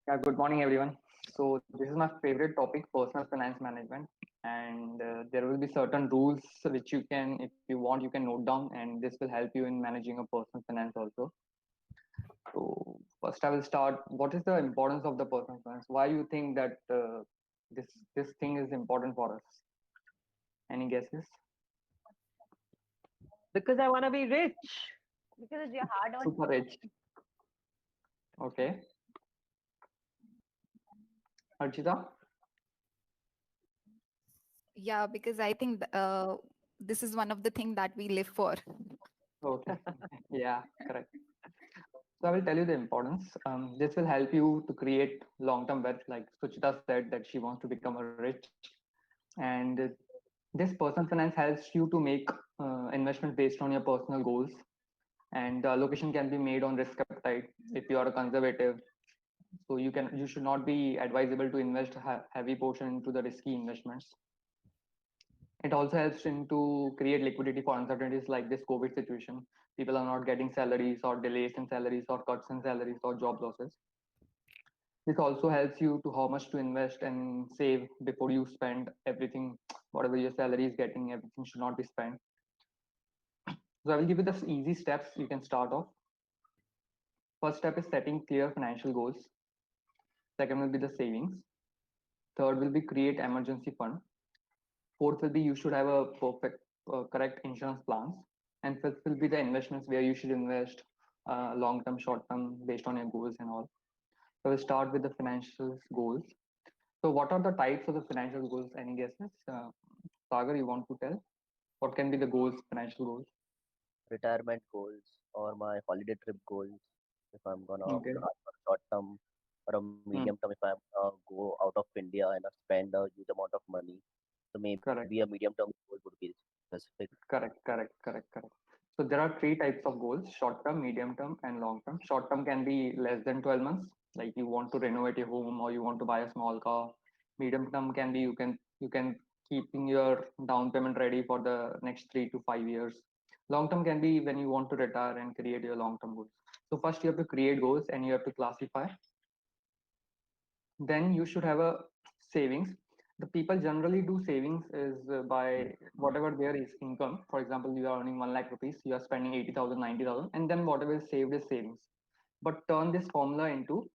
Yeah, good morning, everyone. So this is my favorite topic, personal finance management, and there will be certain rules which you can, if you want, you can note down, and this will help you in managing a personal finance also. So first, I will start. What is the importance of the personal finance? Why you think that this thing is important for us? Any guesses? Because I want to be rich. Because it's your hard-earned Super money. rich. Okay, Archita. Yeah, because I think this is one of the things that we live for. Okay, yeah, correct. So I will tell you the importance. This will help you to create long-term wealth. Like Suchita said that she wants to become a rich, and this personal finance helps you to make investment based on your personal goals, and the allocation can be made on risk appetite. If you are a conservative, so you should not be advisable to invest heavy portion into the risky investments. It also helps in to create liquidity for uncertainties like this COVID situation. People are not getting salaries or delays in salaries or cuts in salaries or job losses. This also helps you to how much to invest and save before you spend everything. Whatever your salary is getting, everything should not be spent. So I will give you the easy steps you can start off. First step is setting clear financial goals. Second will be the savings. Third will be create emergency fund. Fourth will be you should have a perfect, correct insurance plans. And fifth will be the investments where you should invest long term, short term based on your goals and all. So we'll start with the financial goals. So what are the types of the financial goals? Any guesses? Sagar, you want to tell? What can be the goals, financial goals? Retirement goals or my holiday trip goals if I'm gonna Okay. plan for short term or a medium Hmm. term if I'm go out of India and spend a huge amount of money. So maybe a Correct. medium term goal would be specific. Correct. So there are three types of goals: short term, medium term, and long term. Short term can be less than 12 months, like you want to renovate your home or you want to buy a small car. Medium term can be you can keeping your down payment ready for the next 3 to 5 years. Long term can be when you want to retire and create your long term goals. So first you have to create goals and you have to classify. Then you should have a savings. The people generally do savings is by whatever there is income. For example, you are earning 1 lakh rupees, you are spending 80,000, 90,000, and then whatever is saved is savings. But turn this formula into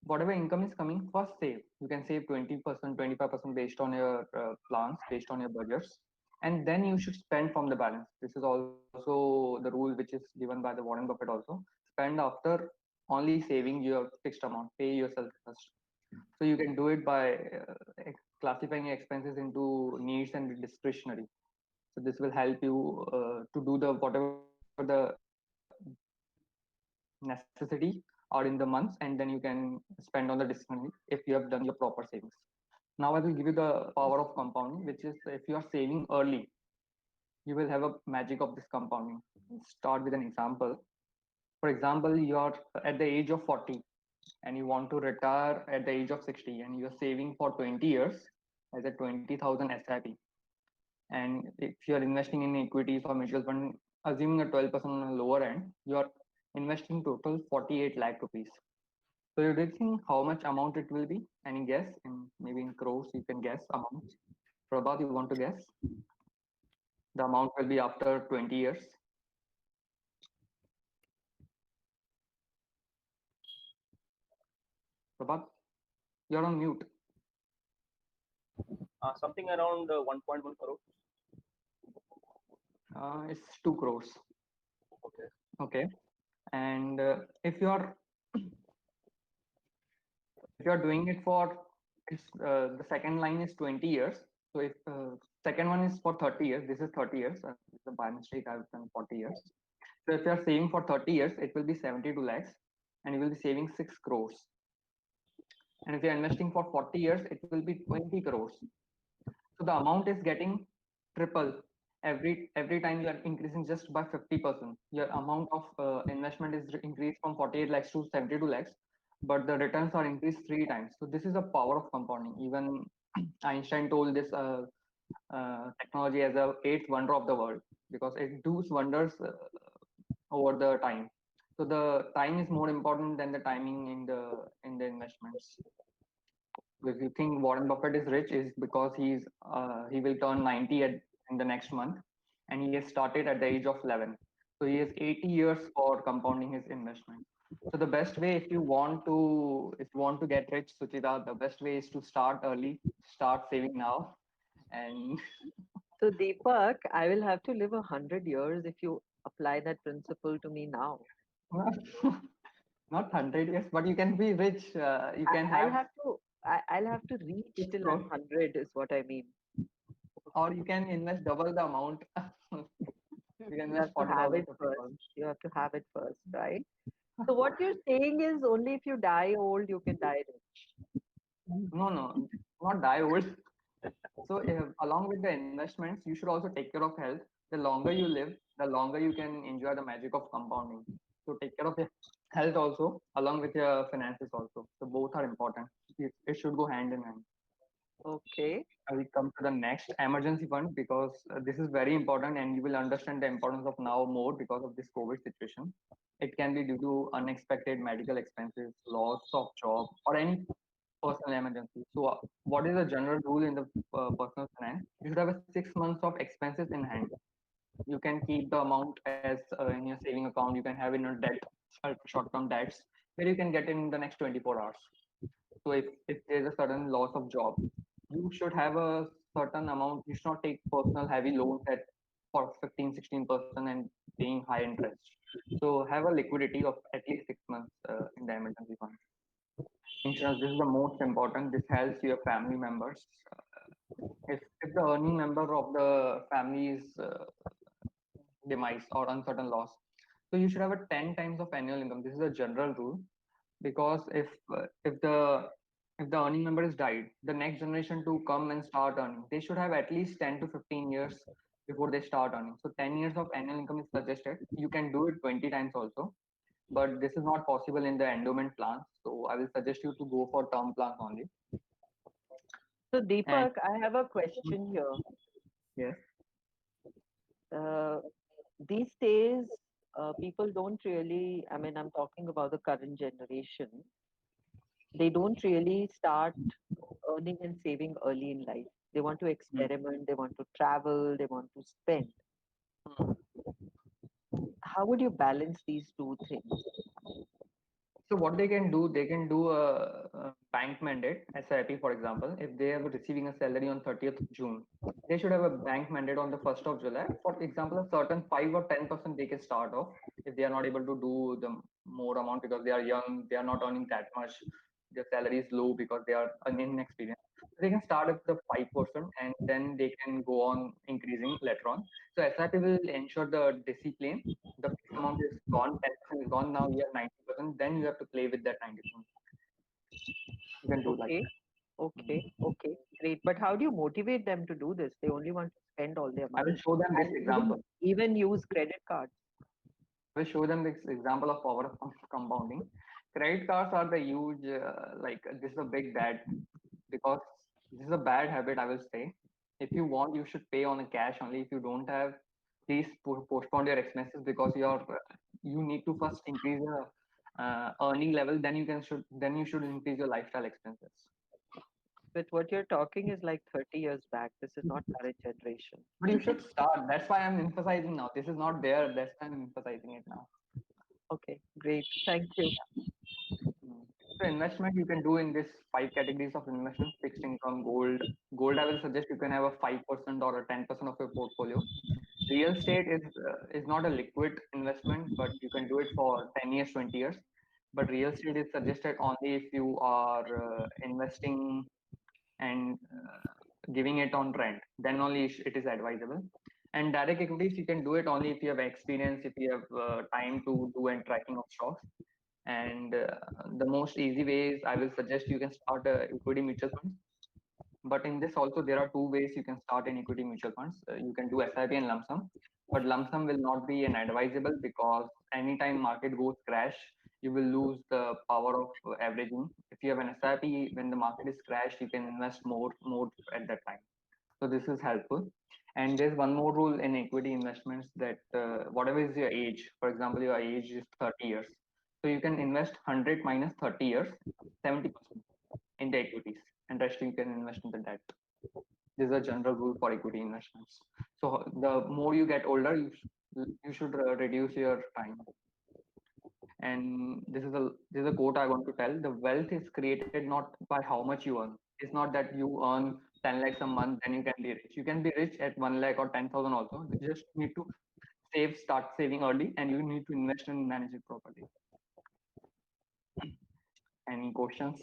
whatever income is coming, first save. You can save 20%, 25% based on your plans, based on your budgets, and then you should spend from the balance. This is also the rule which is given by the Warren Buffett also. Spend after only saving your fixed amount, pay yourself first. So you can do it by classifying your expenses into needs and discretionary. So this will help you to do the whatever the necessity are in the months, and then you can spend on the discretionary if you have done your proper savings. Now I will give you the power of compounding, which is if you are saving early, you will have a magic of this compounding. Start with an example. For example, you are at the age of 40 and you want to retire at the age of 60 and you're saving for 20 years as a 20,000 SIP. And if you're investing in equities or mutual fund, assuming a 12% on the lower end, you're investing total 48 lakh rupees. So you're guessing how much amount it will be? Any guess? In maybe in crores, you can guess amounts. Prabhat, you want to guess? The amount will be after 20 years. Prabhat, you're on mute. Something around 1.1 crore. It's 2 crores. Okay. Okay. And if you're doing it for it's the second line is 20 years. So if second one is for 30 years, this is 30 years. This is by mistake I've done 40 years. So if you're saving for 30 years, it will be 72 lakhs and you will be saving 6 crores. And if you're investing for 40 years, it will be 20 crores. So the amount is getting triple every time you are increasing just by 50%. Your amount of investment is increased from 48 lakhs to 72 lakhs, but the returns are increased three times. So this is the power of compounding. Even Einstein told this technology as a eighth wonder of the world because it does wonders over the time. So the time is more important than the timing in the investments. If you think Warren Buffett is rich, is because he will turn 90 in the next month, and he has started at the age of 11. So he has 80 years for compounding his investment. So the best way, if you want to get rich, Suchita, the best way is to start early, start saving now, and So Deepak, I will have to live 100 years if you apply that principle to me now. not 100 years, but you can be rich. You can I'll have, have to I'll have to reach till I'm 100 is what I mean. or you can invest double the amount. You can You invest have to have 40,000, it first. 50,000. You have to have it first, right? So what you're saying is only if you die old you can die rich. No, no, not die old. So, along with the investments, you should also take care of health. The longer you live, the longer you can enjoy the magic of compounding. So, take care of your health also, along with your finances also. So, both are important. It should go hand in hand. Okay. I will come to the next emergency fund because this is very important and you will understand the importance of now more because of this COVID situation. It can be due to unexpected medical expenses, loss of job, or any personal emergency. So, what is the general rule in the personal finance? You should have a 6 months of expenses in hand. You can keep the amount as in your saving account. You can have in your debt, short-term debts, where you can get in the next 24 hours. So, if there's a sudden loss of job, you should have a certain amount. You should not take personal heavy loans at for 15, 16% and paying high interest. So, have a liquidity of at least 6 months in the emergency fund. Insurance, this is the most important. This helps your family members. If the earning member of the family is demise or uncertain loss, so you should have a 10 times of annual income. This is a general rule because if the earning member is died, the next generation to come and start earning, they should have at least 10 to 15 years before they start earning. So 10 years of annual income is suggested. You can do it 20 times also, but this is not possible in the endowment plans. So I will suggest you to go for term plans only. So And Deepak, I have a question here. yes, Uh, these days, people don't really, I mean, I'm talking about the current generation, they don't really start earning and saving early in life. They want to experiment, they want to travel, they want to spend. How would you balance these two things? so what they can do a bank mandate, SIP, for example. If they are receiving a salary on 30th June, they should have a bank mandate on the 1st of July. For example, a certain 5 or 10% they can start off if they are not able to do the more amount because they are young, they are not earning that much, their salary is low because they are inexperienced. They can start at the 5% and then they can go on increasing later on. So SIP will ensure the discipline. The fixed amount is gone, 10% is gone, now you have 90%, then you have to play with that 90%. You can do like Okay, that. okay, great. But how do you motivate them to do this? They only want to spend all their I will money show them this and example. even use credit cards. I will show them this example of power of compounding. Credit cards are the huge, this is a big bad because this is a bad habit, I will say. If you want, you should pay on a cash only. If you don't have, please postpone your expenses because you need to first increase your earning level. Then you should increase your lifestyle expenses. But what you're talking is like 30 years back. This is not current generation. But you should start. That's why I'm emphasizing now. This is not there. That's why I'm emphasizing it now. Okay, great. Thank you. So investment you can do in this five categories of investment: fixed income, gold. Gold, I will suggest you can have a 5% or a 10% of your portfolio. Real estate is not a liquid investment, but you can do it for 10 years, 20 years. But real estate is suggested only if you are investing and giving it on rent. Then only it is advisable. And direct equities, you can do it only if you have experience, if you have time to do and tracking of stocks. And the most easy way is I will suggest you can start equity mutual funds. But in this also there are two ways you can start in equity mutual funds. You can do SIP and lump sum, but lump sum will not be an advisable because anytime market goes crash, you will lose the power of averaging. If you have an SIP, when the market is crashed, you can invest more at that time. So this is helpful. And there's one more rule in equity investments that whatever is your age, for example, your age is 30 years. So you can invest 100 minus 30 years, 70% in the equities, and rest you can invest in the debt. This is a general rule for equity investments. So the more you get older, you should reduce your time. And this is a quote I want to tell: the wealth is created not by how much you earn. It's not that you earn 10 lakhs a month, then you can be rich. You can be rich at 1 lakh or 10,000 also. You just need to start saving early, and you need to invest and manage it properly. Any questions?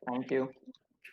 Thank you.